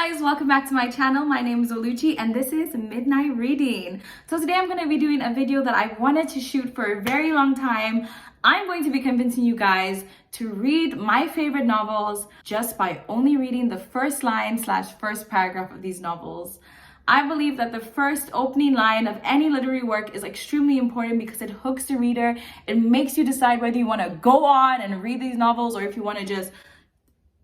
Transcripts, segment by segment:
guys, welcome back to my channel. My name is Oluchi and this is Midnight Reading. So today I'm going to be doing a video that I wanted to shoot for a very long time. I'm going to be convincing you guys to read my favorite novels just by only reading the first line / first paragraph of these novels. I believe that the first opening line of any literary work is extremely important because it hooks the reader. It makes you decide whether you want to go on and read these novels or if you want to just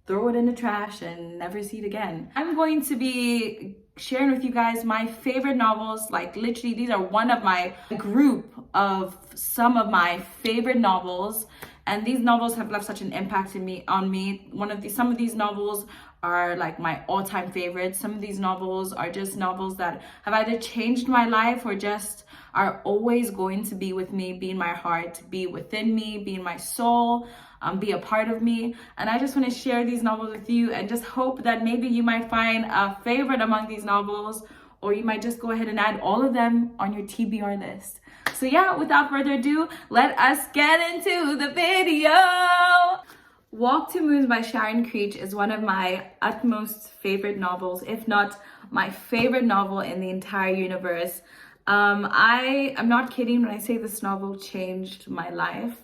throw it in the trash and never see it again. I'm going to be sharing with you guys my favorite novels. Like literally, these are one of my group of some of my favorite novels. And these novels have left such an impact on me. Some of these novels are like my all-time favorites. Some of these novels are just novels that have either changed my life or just are always going to be with me, be in my heart, be within me, be in my soul, be a part of me. And I just want to share these novels with you and just hope that maybe you might find a favorite among these novels, or you might just go ahead and add all of them on your TBR list. So yeah, without further ado, let us get into the video. Walk to Moons by Sharon Creech is one of my utmost favorite novels, if not my favorite novel in the entire universe. I am not kidding when I say this novel changed my life.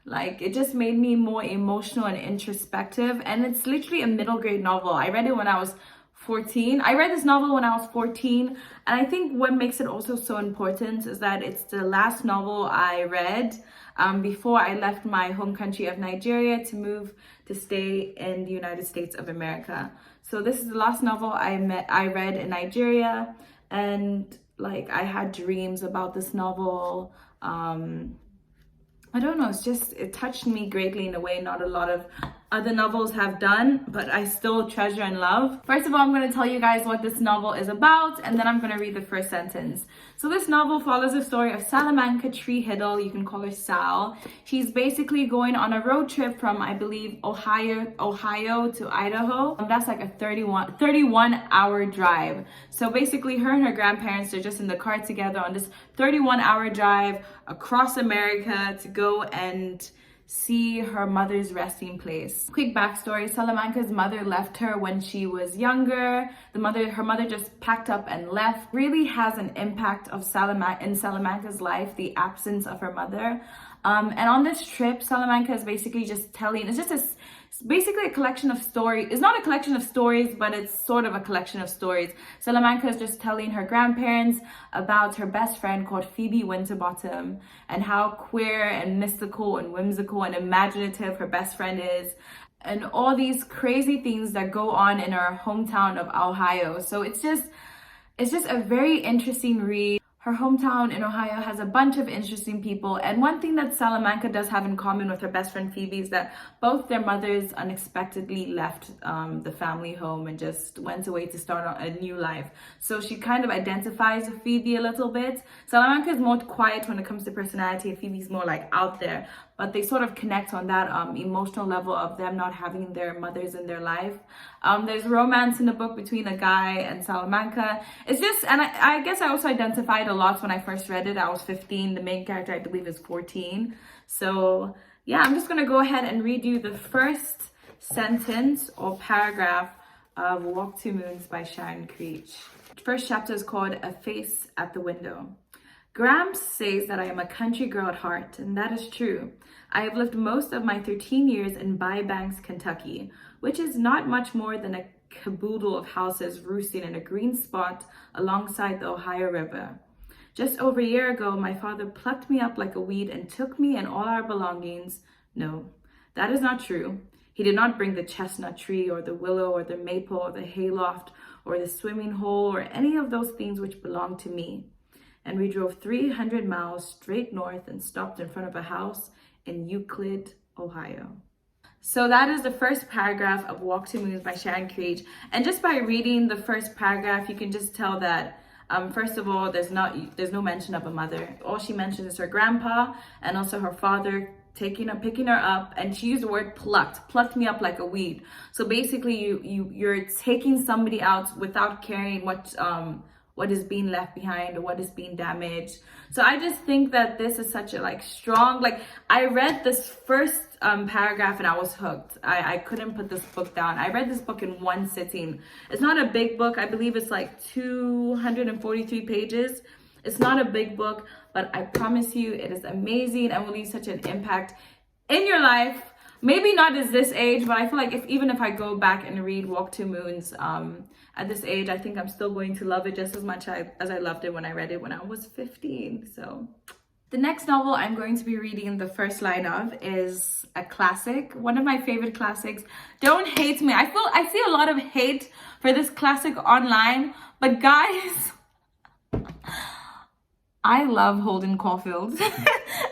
Like, it just made me more emotional and introspective, and it's literally a middle grade novel. I read it when I was 14. I read this novel when I was 14, and I think what makes it also so important is that it's the last novel I read before I left my home country of Nigeria to move to stay in the United States of America. So this is the last novel I read in Nigeria, and like I had dreams about this novel. I don't know, it touched me greatly in a way not a lot of other novels have done, but I still treasure and love. First of all, I'm going to tell you guys what this novel is about, and then I'm going to read the first sentence. So this novel follows the story of Salamanca Tree Hiddle, you can call her Sal. She's basically going on a road trip from, I believe, Ohio to Idaho. That's like a 31-hour drive. So basically her and her grandparents are just in the car together on this 31-hour drive across America to go and see her mother's resting place. Quick backstory: Salamanca's mother left her when she was younger. Her mother just packed up and left. Really has an impact in Salamanca's life, the absence of her mother. And on this trip, Salamanca is basically just telling, it's basically a collection of stories. It's not a collection of stories, but it's sort of a collection of stories. Salamanca is just telling her grandparents about her best friend called Phoebe Winterbottom and how queer and mystical and whimsical and imaginative her best friend is, and all these crazy things that go on in her hometown of Ohio. So it's just a very interesting read. Her hometown in Ohio has a bunch of interesting people, and one thing that Salamanca does have in common with her best friend Phoebe is that both their mothers unexpectedly left the family home and just went away to start a new life. So she kind of identifies with Phoebe a little bit. Salamanca is more quiet when it comes to personality, and Phoebe's more like out there, but they sort of connect on that emotional level of them not having their mothers in their life. There's romance in the book between a guy and Salamanca. It's just, and I guess I also identified a lot when I first read it. I was 15. The main character, I believe, is 14. So yeah, I'm just gonna go ahead and read you the first sentence or paragraph of Walk to Moons by Sharon Creech. The first chapter is called A Face at the Window. Gramps says that I am a country girl at heart, and that is true. I have lived most of my 13 years in Banks, Kentucky, which is not much more than a caboodle of houses roosting in a green spot alongside the Ohio River. Just over a year ago, my father plucked me up like a weed and took me and all our belongings. No, that is not true. He did not bring the chestnut tree or the willow or the maple or the hayloft or the swimming hole or any of those things which belonged to me. And we drove 300 miles straight north and stopped in front of a house in Euclid, Ohio. So that is the first paragraph of Walk to Moons by Sharon Creech. And just by reading the first paragraph, you can just tell that first of all, there's no mention of a mother. All she mentions is her grandpa and also her father picking her up, and she used the word plucked me up like a weed. So basically you're taking somebody out without caring what is being left behind or what is being damaged. So I just think that this is such a strong, I read this first paragraph and I was hooked. I couldn't put this book down. I read this book in one sitting. It's not a big book. I believe it's like 243 pages. It's not a big book, but I promise you it is amazing and will leave such an impact in your life. Maybe not at this age, but I feel like even if I go back and read Walk to Moons at this age, I think I'm still going to love it just as much as I loved it when I read it when I was 15. So the next novel I'm going to be reading the first line of is a classic, one of my favorite classics. Don't hate me. I see a lot of hate for this classic online, but guys, I love Holden Caulfield.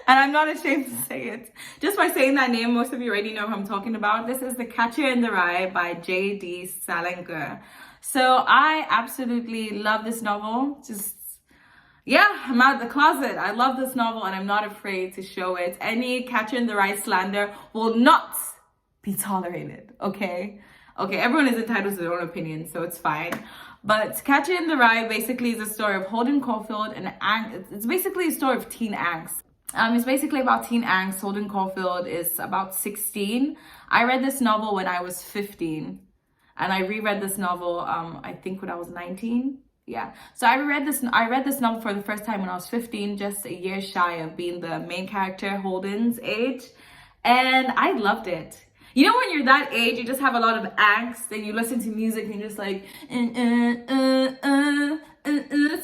And I'm not ashamed to say it. Just by saying that name, most of you already know who I'm talking about. This is The Catcher in the Rye by JD Salinger. So I absolutely love this novel. Yeah, I'm out of the closet. I love this novel and I'm not afraid to show it. Any Catcher in the Rye slander will not be tolerated, okay? Okay, everyone is entitled to their own opinion, so it's fine. But Catcher in the Rye basically is a story of Holden Caulfield and it's basically a story of teen angst. It's basically about teen angst. Holden Caulfield is about 16. I read this novel when I was 15. And I reread this novel, I think when I was 19. Yeah. So I read this novel for the first time when I was 15, just a year shy of being the main character, Holden's age. And I loved it. You know, when you're that age, you just have a lot of angst and you listen to music and you're just like,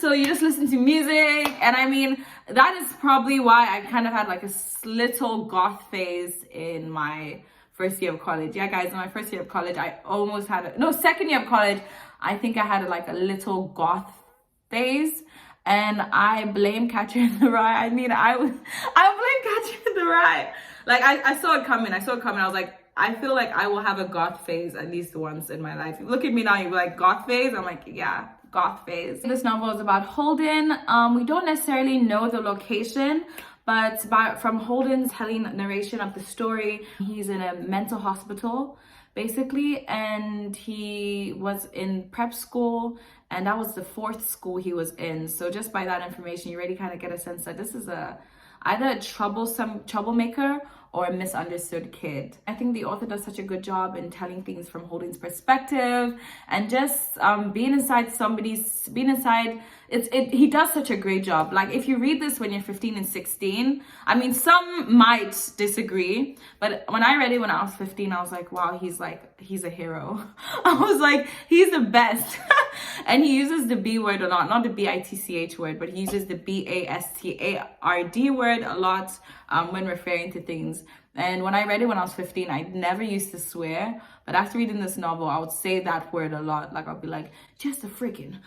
so you just listen to music. And I mean, that is probably why I kind of had like a little goth phase in my first year of college. Yeah, guys, in my first year of college, I almost had second year of college, I think I had like a little goth phase. And I blame Catcher in the Rye. I mean, I blame Catcher in the Rye. Like, I saw it coming. I was like, I feel like I will have a goth phase at least once in my life. Look at me now, you're like, goth phase? I'm like, yeah, goth phase. This novel is about Holden. We don't necessarily know the location, but from Holden's telling narration of the story, he's in a mental hospital, basically, and he was in prep school, and that was the 4th school he was in. So just by that information, you already kind of get a sense that this is either a troublemaker or a misunderstood kid. I think the author does such a good job in telling things from Holden's perspective and just being inside. He does such a great job. Like, if you read this when you're 15 and 16, I mean, some might disagree, but when I read it when I was 15, I was like, wow, he's a hero. I was like, he's the best. And he uses the B word a lot, not the BITCH word, but he uses the BASTARD word a lot when referring to things. And when I read it when I was 15, I never used to swear, but after reading this novel, I would say that word a lot. Like, I'll be like, just a freaking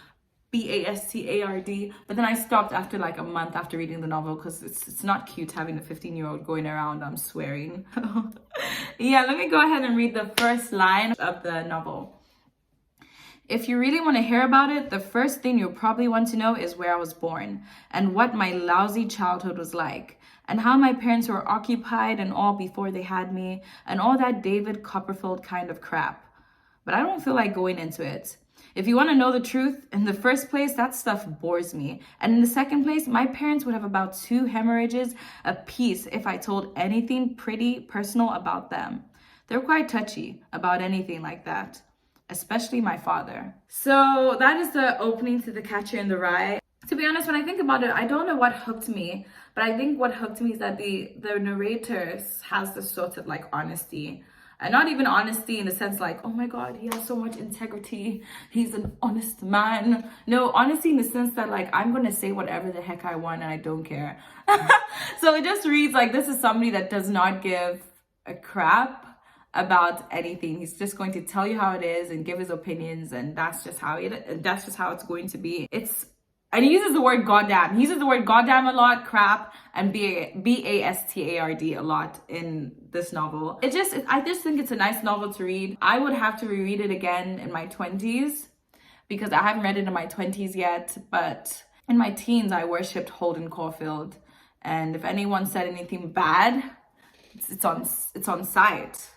BASTARD. But then I stopped after like a month after reading the novel because it's not cute having a 15-year-old going around swearing. Yeah, let me go ahead and read the first line of the novel. If you really want to hear about it, the first thing you'll probably want to know is where I was born and what my lousy childhood was like and how my parents were occupied and all before they had me and all that David Copperfield kind of crap. But I don't feel like going into it. If you want to know the truth, in the first place, that stuff bores me. And in the second place, my parents would have about 2 hemorrhages apiece if I told anything pretty personal about them. They're quite touchy about anything like that, especially my father. So that is the opening to The Catcher in the Rye. To be honest, when I think about it, I don't know what hooked me, but I think what hooked me is that the narrator has this sort of like honesty. And not even honesty in the sense like, oh my God, he has so much integrity. He's an honest man. No, honesty in the sense that like, I'm going to say whatever the heck I want and I don't care. So it just reads like this is somebody that does not give a crap about anything. He's just going to tell you how it is and give his opinions, and that's just how it's going to be. And he uses the word goddamn. He uses the word goddamn a lot, crap, and BASTARD a lot in this novel. I just think it's a nice novel to read. I would have to reread it again in my 20s because I haven't read it in my 20s yet, but in my teens I worshipped Holden Caulfield, and if anyone said anything bad, it's on sight.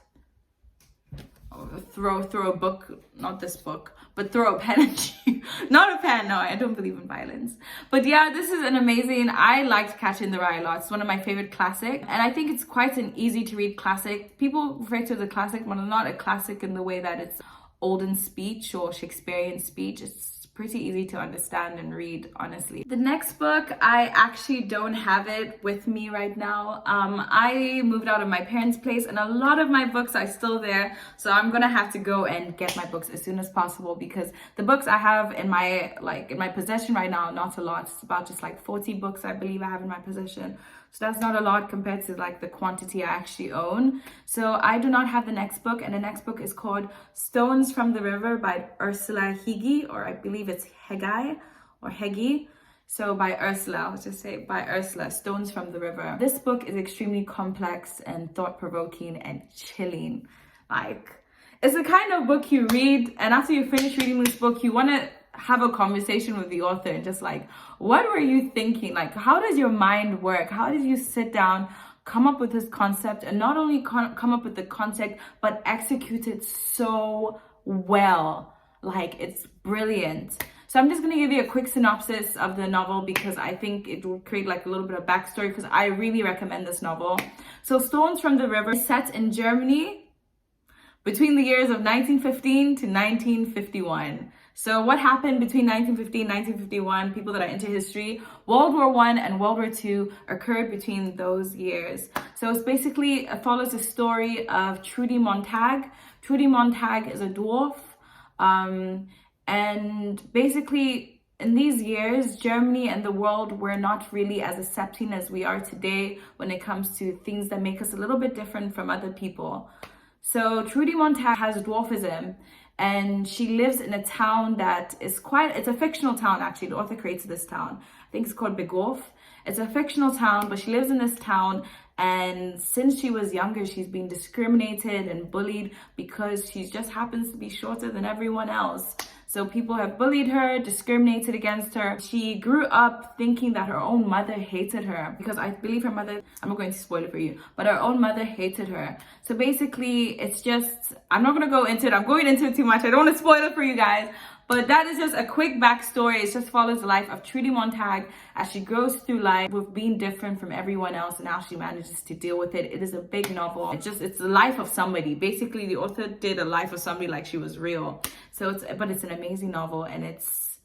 Throw a book, not this book, but throw a pen at you. Not a pen, no, I don't believe in violence. But yeah, this is an amazing, I liked Catcher in the Rye a lot. It's one of my favorite classics. And I think it's quite an easy to read classic. People refer to it as a classic, but not a classic in the way that it's olden speech or Shakespearean speech. It's pretty easy to understand and read, honestly. The next book, I actually don't have it with me right now. I moved out of my parents' place and a lot of my books are still there. So I'm gonna have to go and get my books as soon as possible, because the books I have in my possession right now, not a lot. It's about just like 40 books I believe I have in my possession. So that's not a lot compared to like the quantity I actually own. So I do not have the next book, and the next book is called Stones from the River by Ursula Hegi, or I believe it's Hegi or Hegi. So by Ursula, let's just say by Ursula, Stones from the River. This book is extremely complex and thought-provoking and chilling. Like, it's the kind of book you read, and after you finish reading this book, you want to have a conversation with the author and just like, what were you thinking? Like, how does your mind work? How did you sit down, come up with this concept, and not only come up with the concept, but execute it so well? Like, it's brilliant. So I'm just going to give you a quick synopsis of the novel, because I think it will create like a little bit of backstory, because I really recommend this novel. So Stones from the River is set in Germany between the years of 1915 to 1951. So what happened between 1915 and 1951, people that are into history, World War I and World War II occurred between those years. So it's basically, it follows the story of Trudy Montag. Trudy Montag is a dwarf. And basically in these years, Germany and the world were not really as accepting as we are today when it comes to things that make us a little bit different from other people. So Trudy Montag has dwarfism, and she lives in a town that is it's a fictional town actually. The author creates this town. I think it's called Picault. It's a fictional town, but she lives in this town, and since she was younger, she's been discriminated and bullied because she just happens to be shorter than everyone else. So people have bullied her, discriminated against her. She grew up thinking that her own mother hated her, because I believe her mother, I'm not going to spoil it for you, but her own mother hated her. So basically, it's just, I'm not going to go into it. I'm going into it too much. I don't want to spoil it for you guys. But that is just a quick backstory. It just follows the life of Trudy Montag as she goes through life with being different from everyone else, and how she manages to deal with it. It is a big novel. It's the life of somebody. Basically, the author did a life of somebody like she was real. So it's an amazing novel, and it's,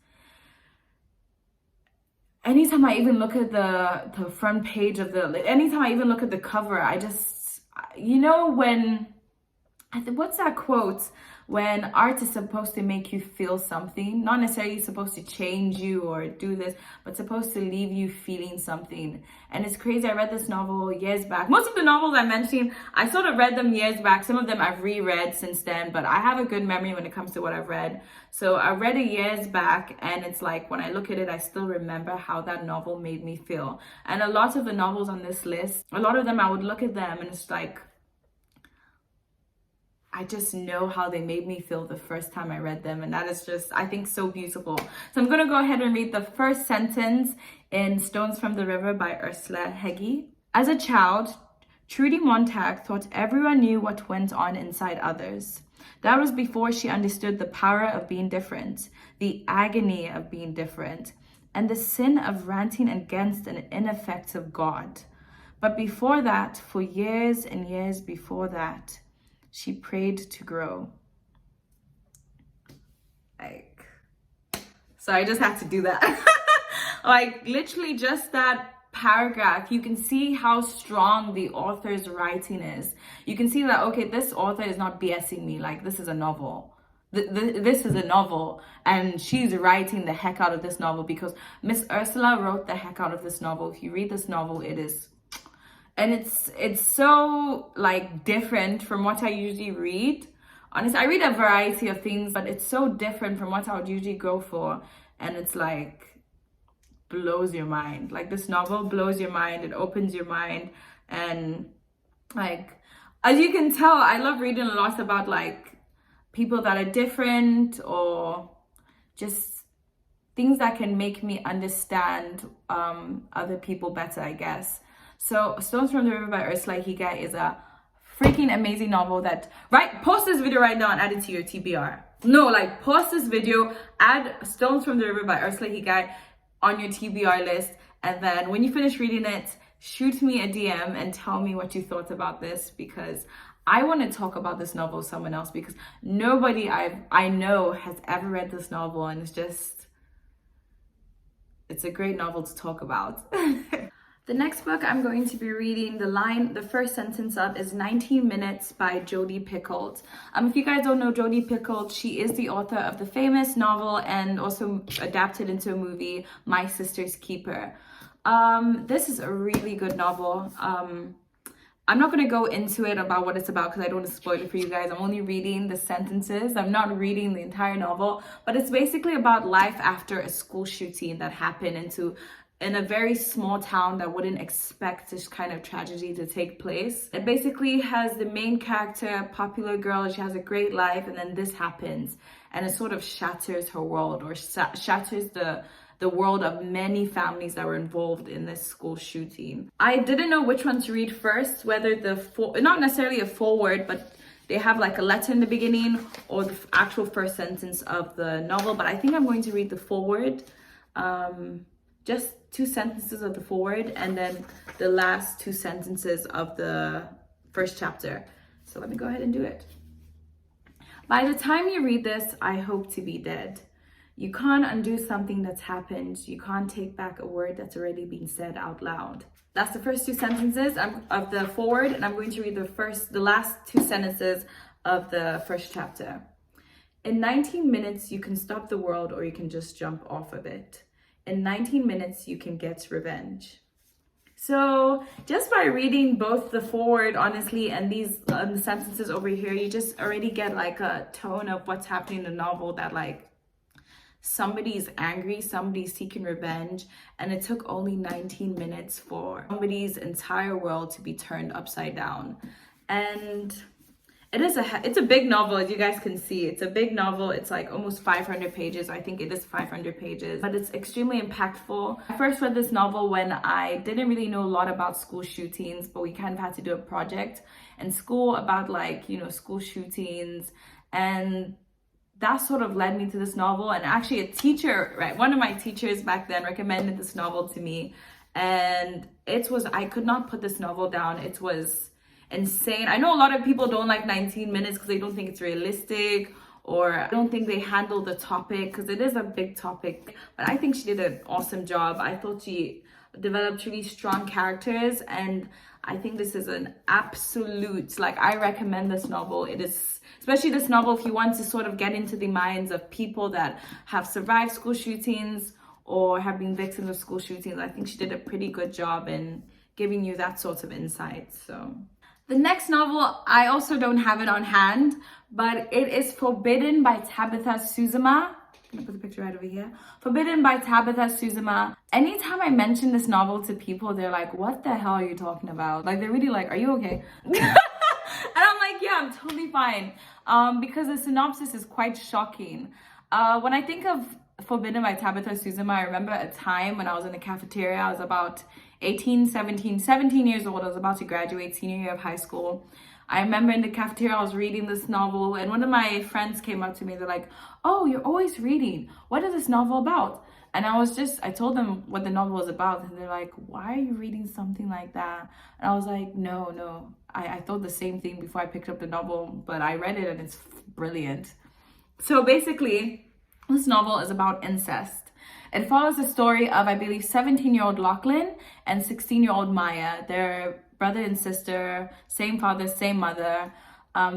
anytime I even look at the front page of anytime I even look at the cover, I just, you know, what's that quote? When art is supposed to make you feel something, not necessarily supposed to change you or do this, but supposed to leave you feeling something. And it's crazy. I read this novel years back. Most of the novels I'm mentioning, I sort of read them years back. Some of them I've reread since then, but I have a good memory when it comes to what I've read. So I read it years back, and it's like, when I look at it, I still remember how that novel made me feel. And a lot of the novels on this list, a lot of them, I would look at them and it's like, I just know how they made me feel the first time I read them. And that is just, I think, so beautiful. So I'm going to go ahead and read the first sentence in Stones from the River by Ursula Hegi. As a child, Trudy Montag thought everyone knew what went on inside others. That was before she understood the power of being different, the agony of being different, and the sin of ranting against an ineffective God. But before that, for years and years before that, she prayed to grow. So I just had to do that. Like, literally just that paragraph, you can see how strong the author's writing is. You can see that, okay, this author is not BSing me. Like, this is a novel. This is a novel, and she's writing the heck out of this novel, because Miss Ursula wrote the heck out of this novel. If you read this novel, it is, and it's so like different from what I usually read. Honestly, I read a variety of things, but it's so different from what I would usually go for, and it's like blows your mind. Like, this novel blows your mind. It opens your mind, and like, as you can tell, I love reading a lot about like people that are different, or just things that can make me understand other people better, I guess. So Stones from the River by Ursula Hegi is a freaking amazing novel that, right, pause this video right now and add it to your TBR. no, like pause this video, add Stones from the River by Ursula Hegi on your TBR list, and then when you finish reading it, shoot me a DM and tell me what you thought about this, because I want to talk about this novel with someone else, because nobody I know has ever read this novel, and it's a great novel to talk about. The next book I'm going to be reading, the first sentence of, is 19 Minutes by Jodi Picault. If you guys don't know Jodi Picault, she is the author of the famous novel and also adapted into a movie, My Sister's Keeper. This is a really good novel. I'm not going to go into it about what it's about because I don't want to spoil it for you guys. I'm only reading the sentences. I'm not reading the entire novel, but it's basically about life after a school shooting that happened in a very small town that wouldn't expect this kind of tragedy to take place. It basically has the main character, a popular girl, she has a great life, and then this happens, and it sort of shatters her world, or shatters the world of many families that were involved in this school shooting. I didn't know which one to read first, whether not necessarily a foreword, but they have like a letter in the beginning, or the actual first sentence of the novel, but I think I'm going to read the foreword. Just 2 sentences of the foreword, and then the last 2 sentences of the first chapter. So let me go ahead and do it. By the time you read this, I hope to be dead. You can't undo something that's happened. You can't take back a word that's already been said out loud. That's the first 2 sentences of the foreword, and I'm going to read the last 2 sentences of the first chapter. In 19 minutes, you can stop the world, or you can just jump off of it. In 19 minutes, you can get revenge. So just by reading both the foreword, honestly, and these sentences over here, you just already get like a tone of what's happening in the novel, that like somebody's angry, somebody's seeking revenge, and it took only 19 minutes for somebody's entire world to be turned upside down. And it's a big novel, as you guys can see. It's a big novel. It's like almost 500 pages. I think it is 500 pages, but it's extremely impactful. I first read this novel when I didn't really know a lot about school shootings, but we kind of had to do a project in school about school shootings, and that sort of led me to this novel. And actually a teacher, one of my teachers back then recommended this novel to me, and I could not put this novel down. It was insane. I know a lot of people don't like 19 minutes because they don't think it's realistic, or I don't think they handle the topic, because it is a big topic, but I think she did an awesome job. I thought she developed really strong characters, and I think this is an absolute, I recommend this novel. It is, especially this novel, if you want to sort of get into the minds of people that have survived school shootings or have been victims of school shootings. I think she did a pretty good job in giving you that sort of insight. So the next novel, I also don't have it on hand, but it is Forbidden by Tabitha Suzuma. I'm gonna put the picture right over here. Forbidden by Tabitha Suzuma. Anytime I mention this novel to people, they're like, what the hell are you talking about? Like, they're really like, are you okay? And I'm like, yeah, I'm totally fine. Because the synopsis is quite shocking. When I think of Forbidden by Tabitha Suzuma, I remember a time when I was in the cafeteria. I was about 17 years old. I was about to graduate senior year of high school. I remember in the cafeteria, I was reading this novel, and one of my friends came up to me. They're like, oh, you're always reading. What is this novel about? And I told them what the novel was about, and they're like, why are you reading something like that? And I was like, no, I thought the same thing before I picked up the novel, but I read it and it's brilliant. So basically, this novel is about incest. It follows the story of, I believe, 17-year-old Lachlan and 16-year-old Maya. They're brother and sister, same father, same mother.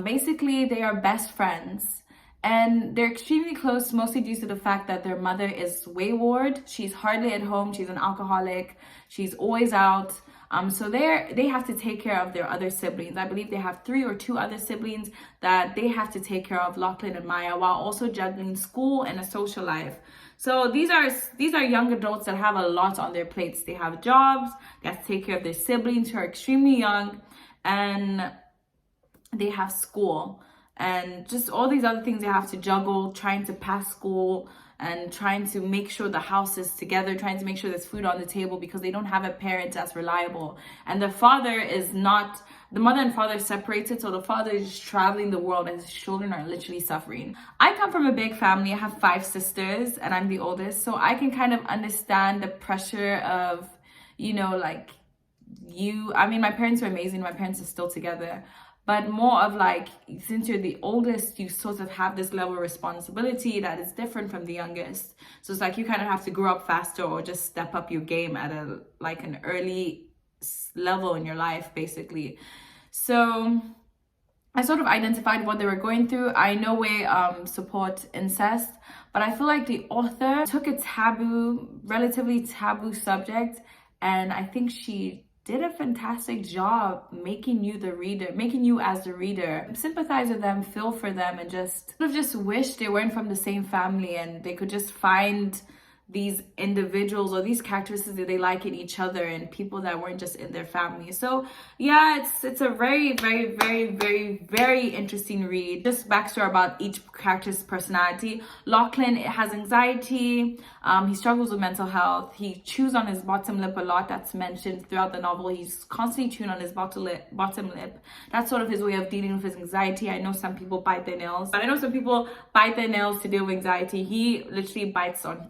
Basically, they are best friends. And they're extremely close, mostly due to the fact that their mother is wayward. She's hardly at home. She's an alcoholic. She's always out. So they have to take care of their other siblings. I believe they have 3 or 2 other siblings that they have to take care of, Lachlan and Maya, while also juggling school and a social life. So these are young adults that have a lot on their plates. They have jobs, they have to take care of their siblings who are extremely young, and they have school. and just all these other things they have to juggle, trying to pass school and trying to make sure the house is together, trying to make sure there's food on the table because they don't have a parent that's reliable. And the father is not, the mother and father are separated, so the father is just traveling the world and his children are literally suffering. I come from a big family. I have 5 sisters and I'm the oldest, so I can kind of understand the pressure of, you know, like I mean, my parents are amazing. My parents are still together. But more of like, since you're the oldest, you sort of have this level of responsibility that is different from the youngest. So it's like you kind of have to grow up faster or just step up your game at an early level in your life, basically. So I sort of identified what they were going through. I in no way support incest, but I feel like the author took a relatively taboo subject, and I think she did a fantastic job making you as the reader sympathize with them, feel for them, and just wish they weren't from the same family and they could just find these individuals or these characteristics that they like in each other and people that weren't just in their family. So yeah, it's a very, very, very, very, very interesting read. Just backstory about each character's personality. Lachlan has anxiety, he struggles with mental health, he chews on his bottom lip a lot. That's mentioned throughout the novel. He's constantly chewing on his bottom lip. That's sort of his way of dealing with his anxiety. I know some people bite their nails, but I know some people bite their nails to deal with anxiety. He literally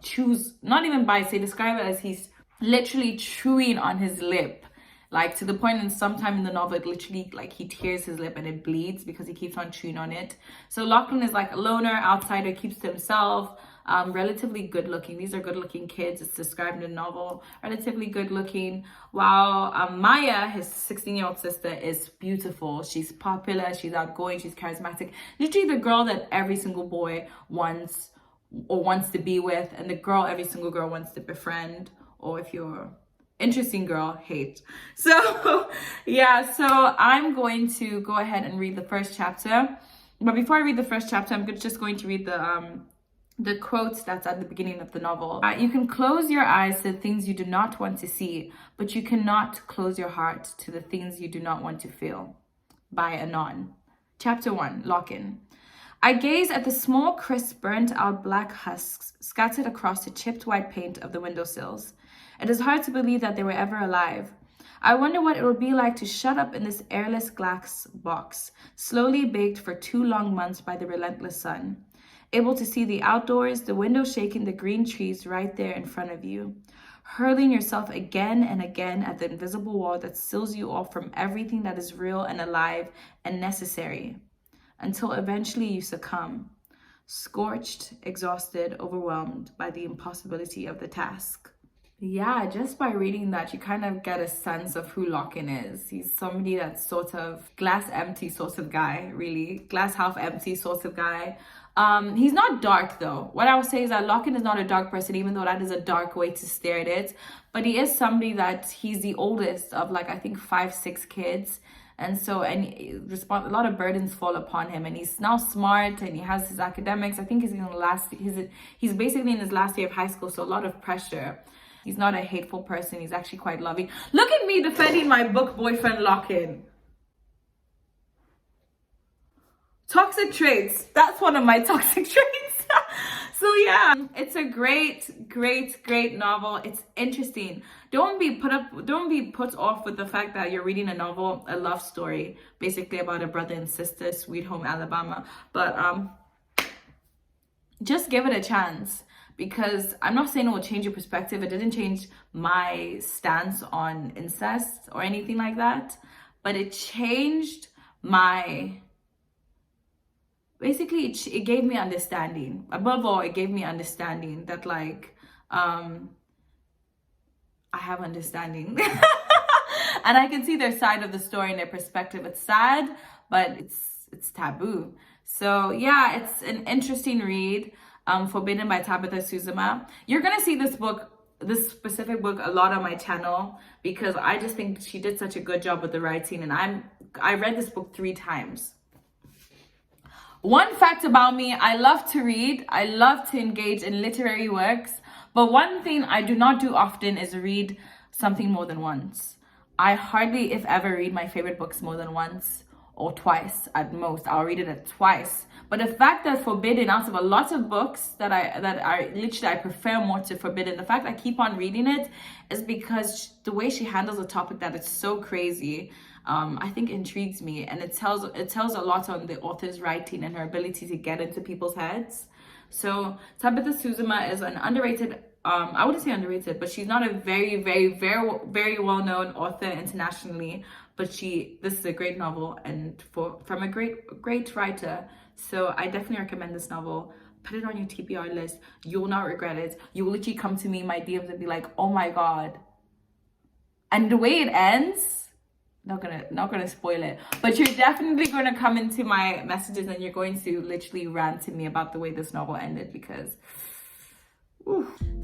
chews, not even bites, they describe it as he's literally chewing on his lip, like to the point in sometime in the novel it literally like he tears his lip and it bleeds because he keeps on chewing on it. So Lachlan is like a loner, outsider, keeps to himself, relatively good looking. These are good looking kids. It's described in the novel, relatively good looking, while Maya, his 16-year-old sister, is beautiful. She's popular, she's outgoing, she's charismatic, literally the girl that every single boy wants to be with, and the girl every single girl wants to befriend, or if you're interesting girl, hate. So yeah, so I'm going to go ahead and read the first chapter, but before I read the first chapter, I'm just going to read the quotes that's at the beginning of the novel. You can close your eyes to the things you do not want to see, but you cannot close your heart to the things you do not want to feel. By Anon. Chapter 1, Lock-in. I gaze at the small, crisp, burnt-out black husks scattered across the chipped white paint of the windowsills. It is hard to believe that they were ever alive. I wonder what it would be like to shut up in this airless glass box, slowly baked for 2 long months by the relentless sun. Able to see the outdoors, the window shaking the green trees right there in front of you. Hurling yourself again and again at the invisible wall that seals you off from everything that is real and alive and necessary. Until eventually you succumb, scorched, exhausted, overwhelmed by the impossibility of the task. Yeah, just by reading that, you kind of get a sense of who Lachlan is. He's somebody that's sort of glass empty sort of guy, really. Glass half empty sort of guy. He's not dark though. What I would say is that Lachlan is not a dark person, even though that is a dark way to stare at it. But he is somebody that he's the oldest of I think 5-6 kids. And so, a lot of burdens fall upon him, and he's now smart and he has his academics. I think he's basically in his last year of high school, so a lot of pressure. He's not a hateful person. He's actually quite loving. Look at me defending my book boyfriend Lachlan. Toxic traits. That's one of my toxic traits. So yeah, it's a great, great, great novel. It's interesting. Don't be put off with the fact that you're reading a novel, a love story, basically about a brother and sister, Sweet Home Alabama. But just give it a chance, because I'm not saying it will change your perspective. It didn't change my stance on incest or anything like that, but it changed my... Basically, it gave me understanding. Above all, it gave me understanding that I have understanding. And I can see their side of the story and their perspective. It's sad, but it's taboo. So yeah, it's an interesting read. Forbidden by Tabitha Suzuma. You're gonna see this specific book a lot on my channel, because I just think she did such a good job with the writing, and I read this book 3 times. One fact about me, I love to read. I love to engage in literary works. But one thing I do not do often is read something more than once. I hardly, if ever, read my favorite books more than once or twice at most. I'll read it twice. But the fact that Forbidden, out of a lot of books that I prefer more to Forbidden, the fact I keep on reading it is because the way she handles a topic that is so crazy, I think intrigues me, and it tells a lot on the author's writing and her ability to get into people's heads. So Tabitha Suzuma is an underrated, I wouldn't say underrated, but she's not a very well-known author internationally, but this is a great novel, and from a great writer. So I definitely recommend this novel. Put it on your TBR list. You will not regret it. You will literally come to me in my DMs and be like, oh my god. And the way it ends, not gonna spoil it, but you're definitely gonna come into my messages and you're going to literally rant to me about the way this novel ended, because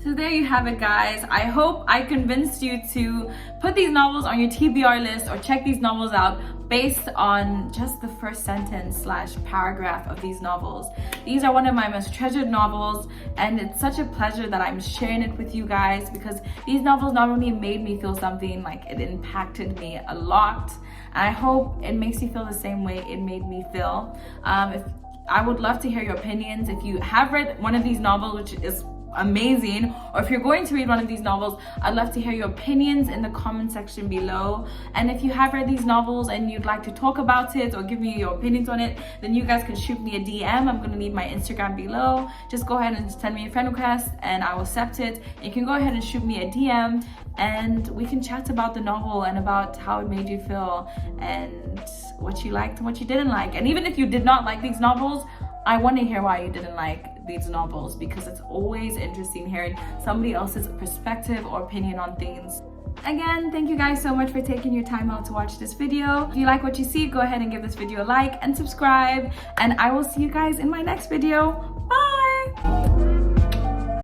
So there you have it, guys. I hope I convinced you to put these novels on your TBR list or check these novels out based on just the first sentence / paragraph of these novels. These are one of my most treasured novels, and it's such a pleasure that I'm sharing it with you guys, because these novels not only made me feel something, like it impacted me a lot, and I hope it makes you feel the same way it made me feel. I would love to hear your opinions. If you have read one of these novels, which is amazing, or if you're going to read one of these novels, I'd love to hear your opinions in the comment section below. And if you have read these novels and you'd like to talk about it or give me your opinions on it, then you guys can shoot me a DM. I'm going to leave my Instagram below. Just go ahead and send me a friend request and I will accept it. You can go ahead and shoot me a DM and we can chat about the novel and about how it made you feel and what you liked and what you didn't like. And even if you did not like these novels, I want to hear why you didn't like these novels, because it's always interesting hearing somebody else's perspective or opinion on things. Again, thank you guys so much for taking your time out to watch this video. If you like what you see, go ahead and give this video a like and subscribe, and I will see you guys in my next video. Bye!